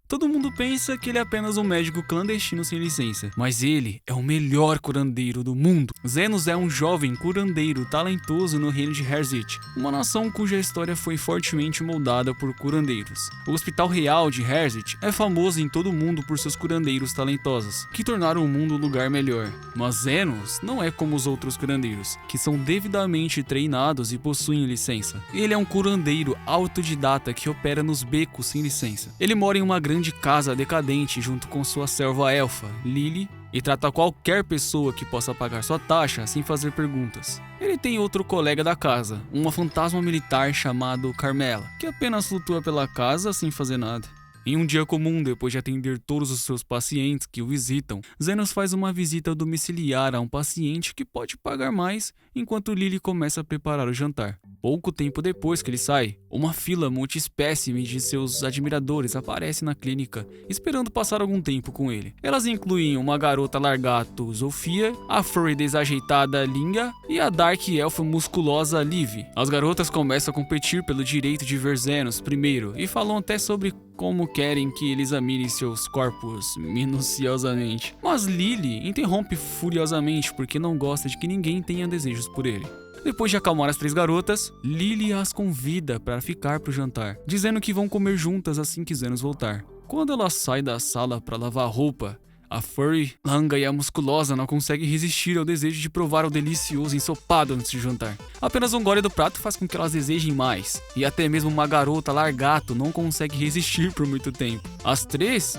Todo mundo pensa que ele é apenas um médico clandestino sem licença, mas ele é o melhor curandeiro do mundo. Zenos é um jovem curandeiro talentoso no reino de Herzit, uma nação cuja história foi fortemente moldada por curandeiros. O Hospital Real de Herzit é famoso em todo o mundo por seus curandeiros talentosos, que tornaram o mundo um lugar melhor. Mas Zenos não é como os outros curandeiros, que são devidamente treinados e possuem licença. Ele é um curandeiro autodidata que opera nos becos sem licença. Ele mora em uma grande casa decadente junto com sua serva elfa, Lily, e trata qualquer pessoa que possa pagar sua taxa sem fazer perguntas. Ele tem outro colega da casa, uma fantasma militar chamado Carmela, que apenas flutua pela casa sem fazer nada. Em um dia comum, depois de atender todos os seus pacientes que o visitam, Zenos faz uma visita domiciliar a um paciente que pode pagar mais, enquanto Lily começa a preparar o jantar. Pouco tempo depois que ele sai, uma fila multiespécime de seus admiradores aparece na clínica, esperando passar algum tempo com ele. Elas incluem uma garota largato, Zofia, a furry desajeitada, Linga, e a dark elfa musculosa, Liv. As garotas começam a competir pelo direito de ver Zenos primeiro, e falam até sobre como querem que ele examine seus corpos minuciosamente. Mas Lily interrompe furiosamente porque não gosta de que ninguém tenha desejos por ele. Depois de acalmar as três garotas, Lily as convida para ficar pro jantar, dizendo que vão comer juntas assim que Zenos voltar. Quando ela sai da sala para lavar a roupa, a furry, langa e a musculosa não conseguem resistir ao desejo de provar o delicioso ensopado antes de jantar. Apenas um gole do prato faz com que elas desejem mais, e até mesmo uma garota largato não consegue resistir por muito tempo. As três,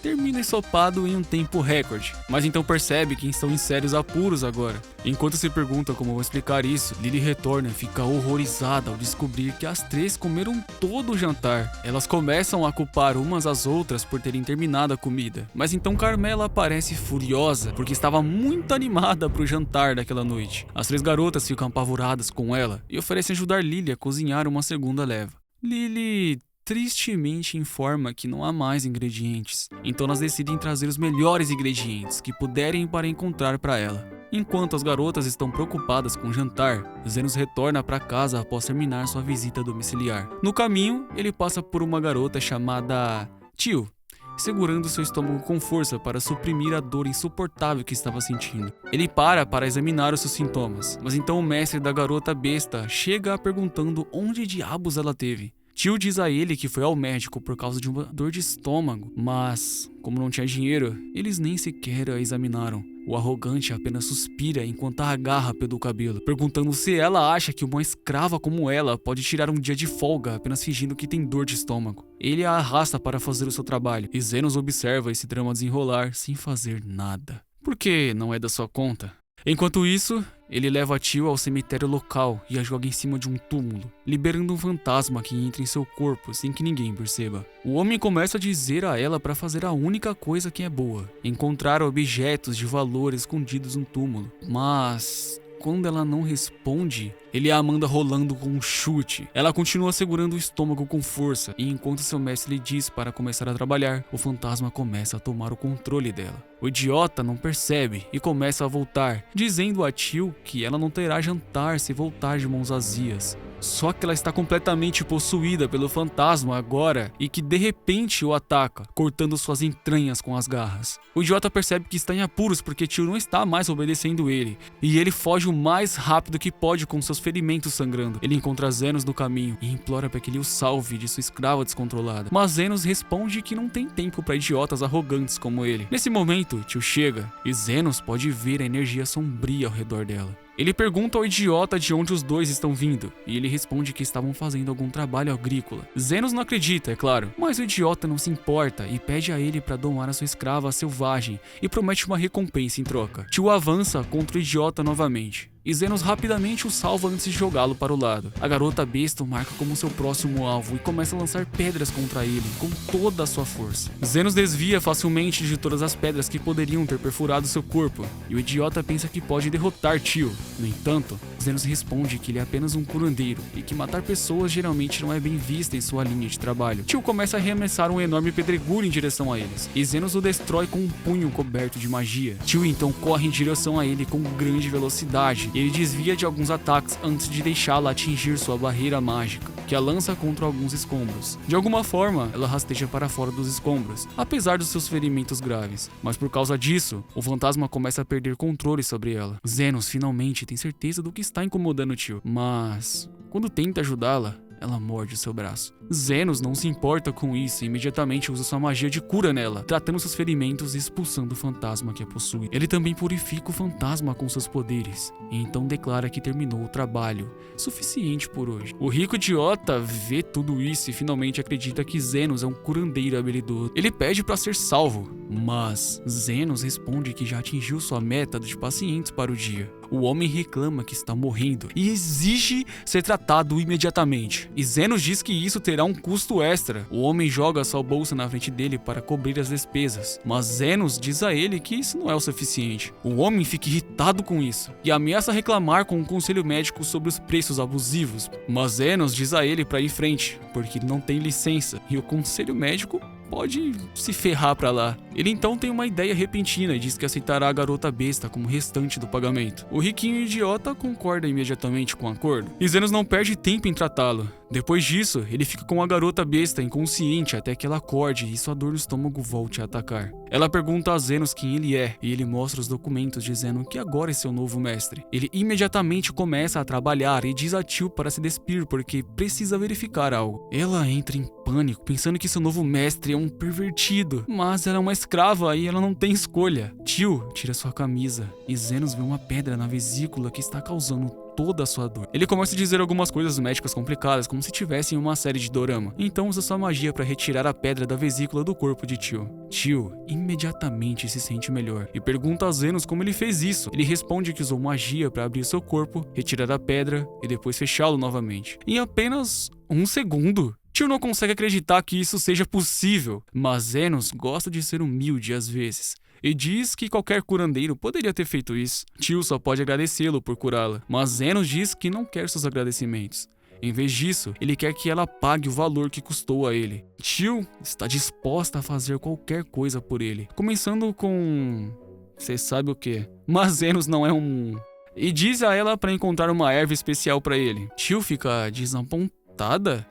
termina ensopado em um tempo recorde, mas então percebe que estão em sérios apuros agora. Enquanto se pergunta como vão explicar isso, Lily retorna e fica horrorizada ao descobrir que as três comeram todo o jantar. Elas começam a culpar umas às outras por terem terminado a comida, mas então Carmela aparece furiosa porque estava muito animada pro jantar daquela noite. As três garotas ficam apavoradas com ela e oferecem ajudar Lily a cozinhar uma segunda leva. Lily tristemente informa que não há mais ingredientes, então elas decidem trazer os melhores ingredientes que puderem para encontrar para ela. Enquanto as garotas estão preocupadas com o jantar, Zenos retorna para casa após terminar sua visita domiciliar. No caminho, ele passa por uma garota chamada Tio, segurando seu estômago com força para suprimir a dor insuportável que estava sentindo. Ele para examinar os seus sintomas, mas então o mestre da garota besta chega perguntando onde diabos ela teve. Tio diz a ele que foi ao médico por causa de uma dor de estômago, mas, como não tinha dinheiro, eles nem sequer a examinaram. O arrogante apenas suspira enquanto a agarra pelo cabelo, perguntando se ela acha que uma escrava como ela pode tirar um dia de folga apenas fingindo que tem dor de estômago. Ele a arrasta para fazer o seu trabalho, e Zenos observa esse drama desenrolar sem fazer nada. Porque não é da sua conta. Enquanto isso, ele leva a Tio ao cemitério local e a joga em cima de um túmulo, liberando um fantasma que entra em seu corpo sem que ninguém perceba. O homem começa a dizer a ela para fazer a única coisa que é boa, encontrar objetos de valor escondidos no túmulo. Mas quando ela não responde, ele a manda rolando com um chute. Ela continua segurando o estômago com força, e enquanto seu mestre lhe diz para começar a trabalhar, o fantasma começa a tomar o controle dela. O idiota não percebe e começa a voltar, dizendo a Tio que ela não terá jantar se voltar de mãos vazias. Só que ela está completamente possuída pelo fantasma agora e que de repente o ataca, cortando suas entranhas com as garras. O idiota percebe que está em apuros porque Tio não está mais obedecendo ele, e ele foge o mais rápido que pode com seus ferimentos sangrando. Ele encontra Zenos no caminho e implora para que ele o salve de sua escrava descontrolada. Mas Zenos responde que não tem tempo para idiotas arrogantes como ele. Nesse momento, Tio chega e Zenos pode ver a energia sombria ao redor dela. Ele pergunta ao idiota de onde os dois estão vindo, e ele responde que estavam fazendo algum trabalho agrícola. Zenos não acredita, é claro, mas o idiota não se importa e pede a ele para domar a sua escrava selvagem e promete uma recompensa em troca. Tio avança contra o idiota novamente, e Zenos rapidamente o salva antes de jogá-lo para o lado. A garota besta o marca como seu próximo alvo e começa a lançar pedras contra ele com toda a sua força. Zenos desvia facilmente de todas as pedras que poderiam ter perfurado seu corpo, e o idiota pensa que pode derrotar Tio. No entanto, Zenos responde que ele é apenas um curandeiro e que matar pessoas geralmente não é bem vista em sua linha de trabalho. Tio começa a arremessar um enorme pedregulho em direção a eles, e Zenos o destrói com um punho coberto de magia. Tio então corre em direção a ele com grande velocidade, e ele desvia de alguns ataques antes de deixá-la atingir sua barreira mágica, que a lança contra alguns escombros. De alguma forma, ela rasteja para fora dos escombros, apesar dos seus ferimentos graves. Mas por causa disso, o fantasma começa a perder controle sobre ela. Zenos finalmente tem certeza do que está incomodando o tio, mas quando tenta ajudá-la, ela morde seu braço. Zenos não se importa com isso e imediatamente usa sua magia de cura nela, tratando seus ferimentos e expulsando o fantasma que a possui. Ele também purifica o fantasma com seus poderes, e então declara que terminou o trabalho, suficiente por hoje. O rico idiota vê tudo isso e finalmente acredita que Zenos é um curandeiro habilidoso. Ele pede para ser salvo, mas Zenos responde que já atingiu sua meta de pacientes para o dia. O homem reclama que está morrendo e exige ser tratado imediatamente. E Zenos diz que isso terá um custo extra. O homem joga sua bolsa na frente dele para cobrir as despesas, mas Zenos diz a ele que isso não é o suficiente. O homem fica irritado com isso e ameaça reclamar com o conselho médico sobre os preços abusivos. Mas Zenos diz a ele para ir em frente, porque ele não tem licença e o conselho médico pode se ferrar pra lá. Ele então tem uma ideia repentina e diz que aceitará a garota besta como restante do pagamento. O riquinho idiota concorda imediatamente com o acordo, e Zenos não perde tempo em tratá-lo. Depois disso, ele fica com a garota besta inconsciente até que ela acorde e sua dor no estômago volte a atacar. Ela pergunta a Zenos quem ele é e ele mostra os documentos dizendo que agora é seu novo mestre. Ele imediatamente começa a trabalhar e diz a tio para se despir porque precisa verificar algo. Ela entra em pânico, pensando que seu novo mestre é um pervertido, mas ela é uma escrava e ela não tem escolha. Tio tira sua camisa e Zenos vê uma pedra na vesícula que está causando toda a sua dor. Ele começa a dizer algumas coisas médicas complicadas, como se tivesse em uma série de dorama. Então usa sua magia para retirar a pedra da vesícula do corpo de Tio. Tio imediatamente se sente melhor e pergunta a Zenos como ele fez isso. Ele responde que usou magia para abrir seu corpo, retirar a pedra e depois fechá-lo novamente. Em apenas um segundo. Tio não consegue acreditar que isso seja possível, mas Zenos gosta de ser humilde às vezes e diz que qualquer curandeiro poderia ter feito isso. Tio só pode agradecê-lo por curá-la, mas Zenos diz que não quer seus agradecimentos. Em vez disso, ele quer que ela pague o valor que custou a ele. Tio está disposta a fazer qualquer coisa por ele, começando com... Você sabe o que? Mas Zenos não é um... E diz a ela para encontrar uma erva especial para ele. Tio fica desapontado,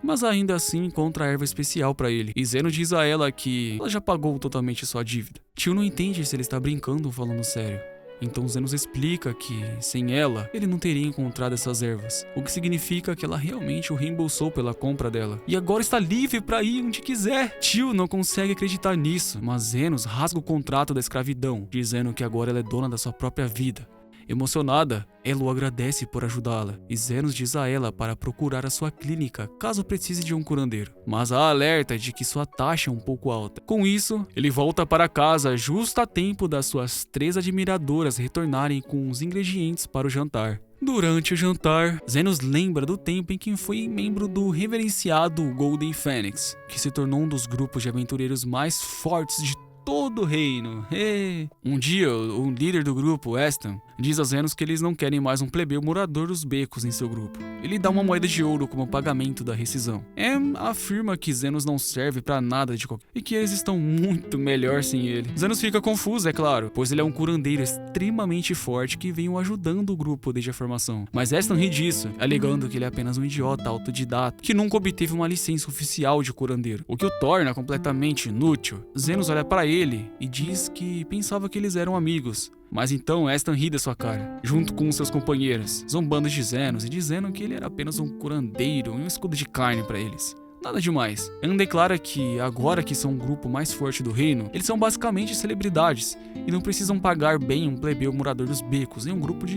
mas ainda assim encontra a erva especial pra ele. E Zeno diz a ela que ela já pagou totalmente sua dívida. Tio não entende se ele está brincando ou falando sério. Então Zenos explica que, sem ela, ele não teria encontrado essas ervas, o que significa que ela realmente o reembolsou pela compra dela, e agora está livre para ir onde quiser. Tio não consegue acreditar nisso, mas Zenos rasga o contrato da escravidão, dizendo que agora ela é dona da sua própria vida. Emocionada, ela o agradece por ajudá-la, e Zenos diz a ela para procurar a sua clínica caso precise de um curandeiro, mas a alerta de que sua taxa é um pouco alta. Com isso, ele volta para casa justo a tempo das suas 3 admiradoras retornarem com os ingredientes para o jantar. Durante o jantar, Zenos lembra do tempo em que foi membro do reverenciado Golden Phoenix, que se tornou um dos grupos de aventureiros mais fortes de todo o reino. Um dia, o líder do grupo, Aston, diz a Zenos que eles não querem mais um plebeu morador dos becos em seu grupo. Ele dá uma moeda de ouro como pagamento da rescisão. Em afirma que Zenos não serve pra nada de qualquer... e que eles estão muito melhor sem ele. Zenos fica confuso, é claro, pois ele é um curandeiro extremamente forte que veio ajudando o grupo desde a formação. Mas Aston ri disso, alegando que ele é apenas um idiota autodidata, que nunca obteve uma licença oficial de curandeiro, o que o torna completamente inútil. Zenos olha pra ele e diz que pensava que eles eram amigos. Mas então Aston ri da sua cara, junto com seus companheiros, zombando de Zenos e dizendo que ele era apenas um curandeiro e um escudo de carne para eles. Nada demais. Anne declara que, agora que são o grupo mais forte do reino, eles são basicamente celebridades e não precisam pagar bem um plebeu morador dos becos em um grupo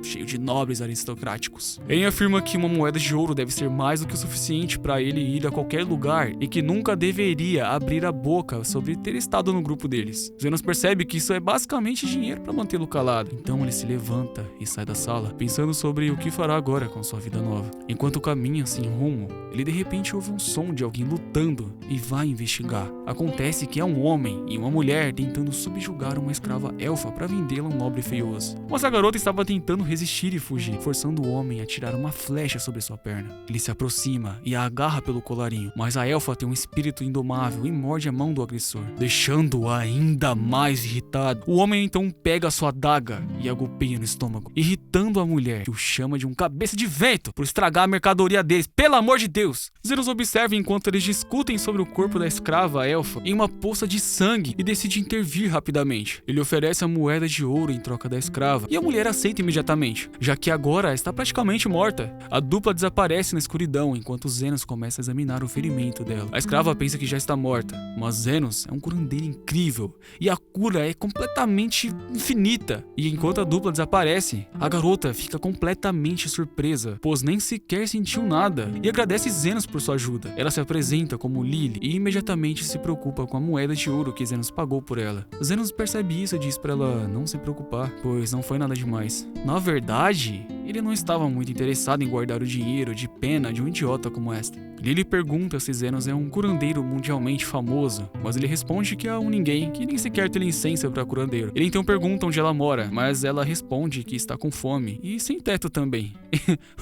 cheio de nobres aristocráticos. Anne afirma que uma moeda de ouro deve ser mais do que o suficiente para ele ir a qualquer lugar e que nunca deveria abrir a boca sobre ter estado no grupo deles. Zenos percebe que isso é basicamente dinheiro para mantê-lo calado. Então ele se levanta e sai da sala, pensando sobre o que fará agora com sua vida nova. Enquanto caminha sem rumo, ele de repente ouve um som som de alguém lutando e vai investigar. Acontece que é um homem e uma mulher tentando subjugar uma escrava elfa para vendê-la a um nobre feioso. Mas a garota estava tentando resistir e fugir, forçando o homem a tirar uma flecha sobre sua perna. Ele se aproxima e a agarra pelo colarinho, mas a elfa tem um espírito indomável e morde a mão do agressor, deixando-o ainda mais irritado. O homem então pega sua adaga e a golpeia no estômago, irritando a mulher, que o chama de um cabeça de vento por estragar a mercadoria deles. Pelo amor de Deus! Zenos observa enquanto eles discutem sobre o corpo da escrava elfa em uma poça de sangue e decide intervir rapidamente. Ele oferece a moeda de ouro em troca da escrava e a mulher aceita imediatamente, já que agora está praticamente morta. A dupla desaparece na escuridão enquanto Zenos começa a examinar o ferimento dela. A escrava pensa que já está morta, mas Zenos é um curandeiro incrível e a cura é completamente infinita. E enquanto a dupla desaparece, a garota fica completamente surpresa, pois nem sequer sentiu nada, e agradece Zenos por sua ajuda. Ela se apresenta como Lily e imediatamente se preocupa com a moeda de ouro que Zenos pagou por ela. Zenos percebe isso e diz para ela não se preocupar, pois não foi nada demais. Na verdade, ele não estava muito interessado em guardar o dinheiro de pena de um idiota como esta. Lily pergunta se Zenos é um curandeiro mundialmente famoso, mas ele responde que é um ninguém, que nem sequer tem licença para curandeiro. Ele então pergunta onde ela mora, mas ela responde que está com fome e sem teto também,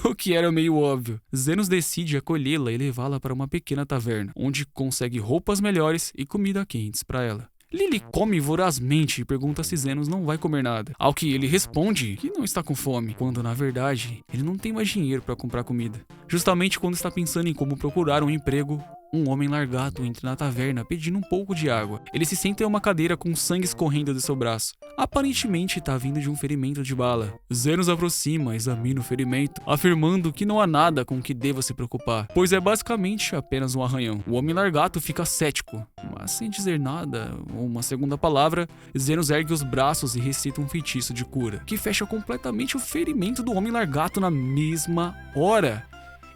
o que era meio óbvio. Zenos decide acolhê-la e levá-la para uma pequena taverna, onde consegue roupas melhores e comida quentes para ela. Lily come vorazmente e pergunta se Zenos não vai comer nada, ao que ele responde que não está com fome, quando na verdade ele não tem mais dinheiro para comprar comida. Justamente quando está pensando em como procurar um emprego, um homem largado entra na taverna pedindo um pouco de água. Ele se senta em uma cadeira com sangue escorrendo do seu braço. Aparentemente está vindo de um ferimento de bala. Zenos aproxima, examina o ferimento, afirmando que não há nada com o que deva se preocupar, pois é basicamente apenas um arranhão. O homem largato fica cético, mas sem dizer nada ou uma segunda palavra, Zenos ergue os braços e recita um feitiço de cura, que fecha completamente o ferimento do homem largato na mesma hora.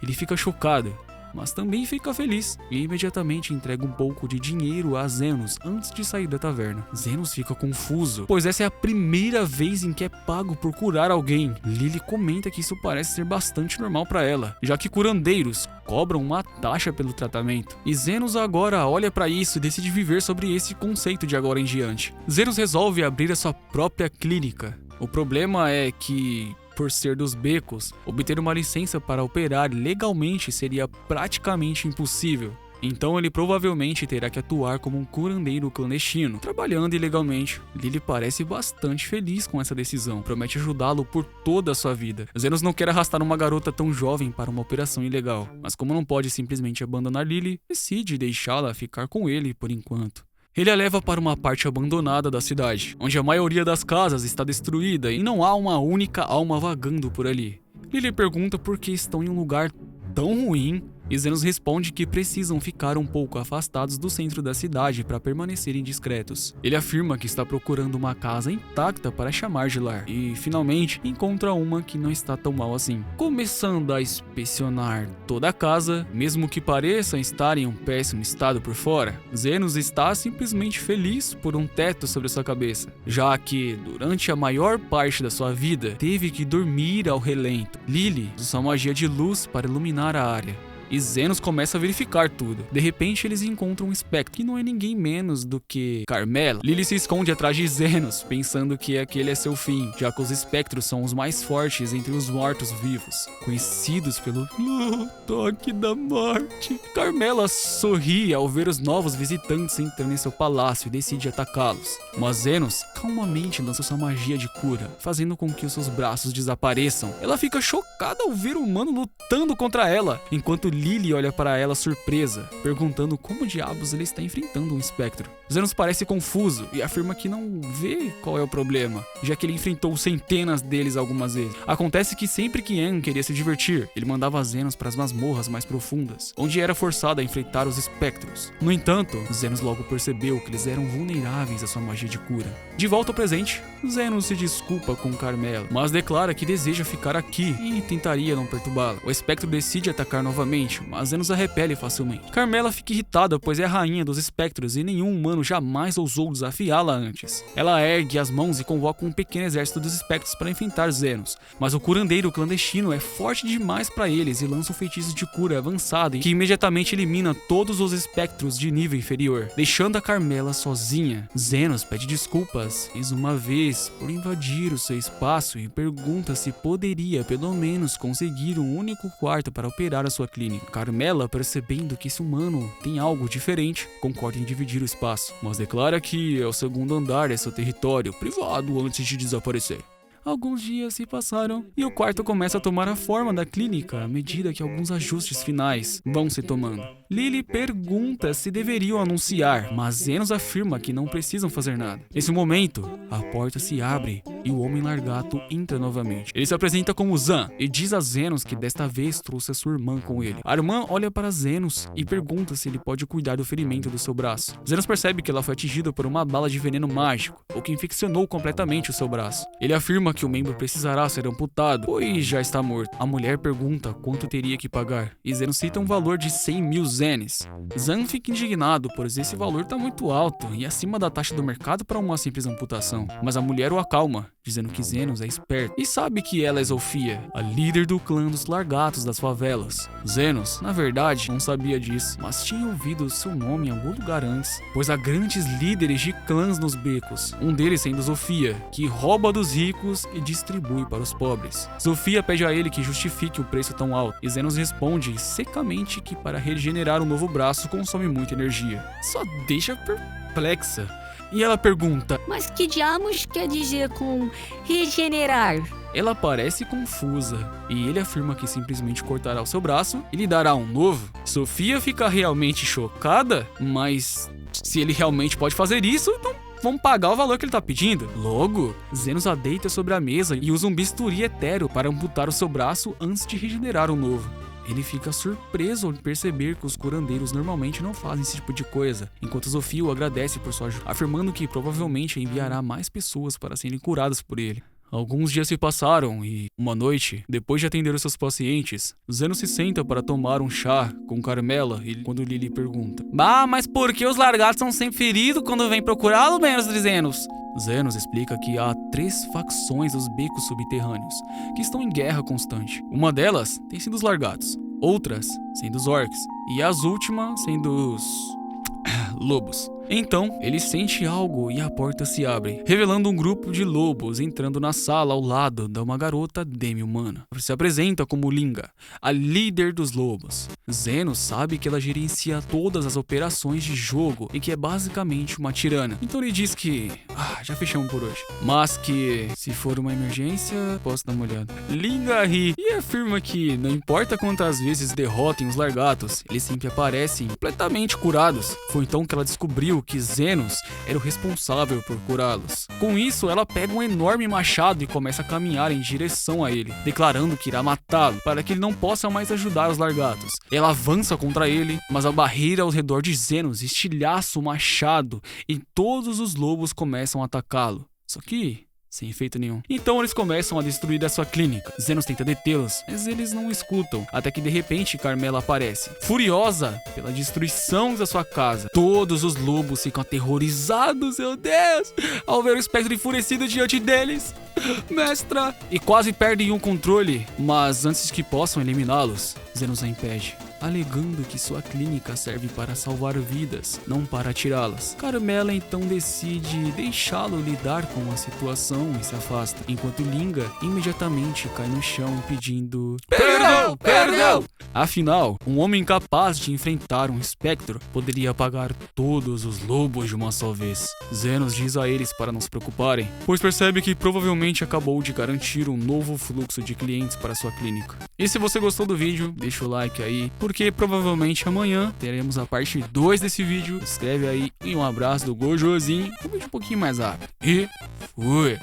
Ele fica chocado, mas também fica feliz e imediatamente entrega um pouco de dinheiro a Zenos antes de sair da taverna. Zenos fica confuso, pois essa é a primeira vez em que é pago por curar alguém. Lily comenta que isso parece ser bastante normal para ela, já que curandeiros cobram uma taxa pelo tratamento. E Zenos agora olha para isso e decide viver sobre esse conceito de agora em diante. Zenos resolve abrir a sua própria clínica. O problema é que, por ser dos becos, obter uma licença para operar legalmente seria praticamente impossível. Então ele provavelmente terá que atuar como um curandeiro clandestino, trabalhando ilegalmente. Lily parece bastante feliz com essa decisão, promete ajudá-lo por toda a sua vida. Zenos não quer arrastar uma garota tão jovem para uma operação ilegal, mas como não pode simplesmente abandonar Lily, decide deixá-la ficar com ele por enquanto. Ele a leva para uma parte abandonada da cidade, onde a maioria das casas está destruída e não há uma única alma vagando por ali. Lily pergunta por que estão em um lugar tão ruim, e Zenos responde que precisam ficar um pouco afastados do centro da cidade para permanecerem discretos. Ele afirma que está procurando uma casa intacta para chamar de lar, e finalmente encontra uma que não está tão mal assim. Começando a inspecionar toda a casa, mesmo que pareça estar em um péssimo estado por fora, Zenos está simplesmente feliz por um teto sobre sua cabeça, já que durante a maior parte da sua vida teve que dormir ao relento. Lily usa sua magia de luz para iluminar a área, e Zenos começa a verificar tudo. De repente eles encontram um espectro, que não é ninguém menos do que Carmela. Lily se esconde atrás de Zenos, pensando que aquele é seu fim, já que os espectros são os mais fortes entre os mortos-vivos, conhecidos pelo toque da morte. Carmela sorri ao ver os novos visitantes entrando em seu palácio e decide atacá-los. Mas Zenos calmamente lança sua magia de cura, fazendo com que os seus braços desapareçam. Ela fica chocada ao ver o humano lutando contra ela, enquanto Lily olha para ela surpresa, perguntando como diabos ele está enfrentando um espectro. Zenos parece confuso e afirma que não vê qual é o problema, já que ele enfrentou centenas deles algumas vezes. Acontece que sempre que Anne queria se divertir, ele mandava Zenos para as masmorras mais profundas, onde era forçado a enfrentar os espectros. No entanto, Zenos logo percebeu que eles eram vulneráveis à sua magia de cura. De volta ao presente, Zenos se desculpa com Carmela, mas declara que deseja ficar aqui e tentaria não perturbá-la. O espectro decide atacar novamente, imediatamente, mas Zenos a repele facilmente. Carmela fica irritada, pois é a rainha dos espectros e nenhum humano jamais ousou desafiá-la antes. Ela ergue as mãos e convoca um pequeno exército dos espectros para enfrentar Zenos, mas o curandeiro clandestino é forte demais para eles e lança um feitiço de cura avançado que imediatamente elimina todos os espectros de nível inferior, deixando a Carmela sozinha. Zenos pede desculpas mais uma vez por invadir o seu espaço e pergunta se poderia pelo menos conseguir um único quarto para operar a sua clínica. Carmela, percebendo que esse humano tem algo diferente, concorda em dividir o espaço, mas declara que é o segundo andar é seu território privado antes de desaparecer. Alguns dias se passaram e o quarto começa a tomar a forma da clínica à medida que alguns ajustes finais vão se tomando. Lily pergunta se deveriam anunciar, mas Zenos afirma que não precisam fazer nada. Nesse momento, a porta se abre e o Homem Largato entra novamente. Ele se apresenta como Zan e diz a Zenos que desta vez trouxe a sua irmã com ele. A irmã olha para Zenos e pergunta se ele pode cuidar do ferimento do seu braço. Zenos percebe que ela foi atingida por uma bala de veneno mágico, o que infeccionou completamente o seu braço. Ele afirma que o membro precisará ser amputado, pois já está morto. A mulher pergunta quanto teria que pagar, e Zenos cita um valor de 100.000 zenes. Zan fica indignado, pois esse valor está muito alto e acima da taxa do mercado para uma simples amputação. Mas a mulher o acalma, dizendo que Zenos é esperto e sabe que ela é Zofia, a líder do clã dos Largatos das favelas. Zenos, na verdade, não sabia disso, mas tinha ouvido seu nome em algum lugar antes, pois há grandes líderes de clãs nos becos, um deles sendo Zofia, que rouba dos ricos e distribui para os pobres. Zofia pede a ele que justifique o preço tão alto, e Zenos responde secamente que para regenerar um novo braço consome muita energia. Só deixa perplexa. E ela pergunta: mas que diabos quer dizer com regenerar? Ela parece confusa, e ele afirma que simplesmente cortará o seu braço e lhe dará um novo. Sofia fica realmente chocada, mas se ele realmente pode fazer isso, então vamos pagar o valor que ele tá pedindo. Logo, Zenos a deita sobre a mesa e usa um bisturi etéreo para amputar o seu braço antes de regenerar um novo. Ele fica surpreso ao perceber que os curandeiros normalmente não fazem esse tipo de coisa, enquanto Zofia o agradece por sua ajuda, afirmando que provavelmente enviará mais pessoas para serem curadas por ele. Alguns dias se passaram e, uma noite, depois de atender os seus pacientes, Zenos se senta para tomar um chá com Carmela e quando Lily pergunta: mas por que os Largatos são sempre feridos quando vêm procurá-lo, mestre Zenos? Zenos explica que há 3 facções dos becos subterrâneos, que estão em guerra constante. Uma delas tem sido os Largatos, outras sendo os Orcs, e as últimas sendo os lobos. Então, ele sente algo e a porta se abre, revelando um grupo de lobos entrando na sala ao lado de uma garota demi-humana. Se apresenta como Linga, a líder dos lobos. Zenos sabe que ela gerencia todas as operações de jogo e que é basicamente uma tirana. Então ele diz que já fechamos por hoje, mas que se for uma emergência, posso dar uma olhada. Linga ri e afirma que não importa quantas vezes derrotem os Largatos, eles sempre aparecem completamente curados. Foi então que ela descobriu que Zenos era o responsável por curá-los. Com isso, ela pega um enorme machado e começa a caminhar em direção a ele, declarando que irá matá-lo para que ele não possa mais ajudar os Largatos. Ela avança contra ele, mas a barreira ao redor de Zenos estilhaça o machado e todos os lobos começam a atacá-lo. Só que sem efeito nenhum. Então eles começam a destruir a sua clínica. Zenos tenta detê-los, mas eles não escutam, até que de repente Carmela aparece, furiosa pela destruição da sua casa. Todos os lobos ficam aterrorizados, meu Deus, ao ver o espectro enfurecido diante deles. Mestra! E quase perdem o controle, mas antes que possam eliminá-los, Zenos a impede, alegando que sua clínica serve para salvar vidas, não para tirá-las. Carmela então decide deixá-lo lidar com a situação e se afasta, enquanto Linga imediatamente cai no chão pedindo perdão, perdão! Afinal, um homem capaz de enfrentar um espectro poderia apagar todos os lobos de uma só vez. Zenos diz a eles para não se preocuparem, pois percebe que provavelmente acabou de garantir um novo fluxo de clientes para sua clínica. E se você gostou do vídeo, deixa o like aí, porque provavelmente amanhã teremos a parte 2 desse vídeo. Escreve aí e um abraço do Gojozinho, um vídeo um pouquinho mais rápido. E fui!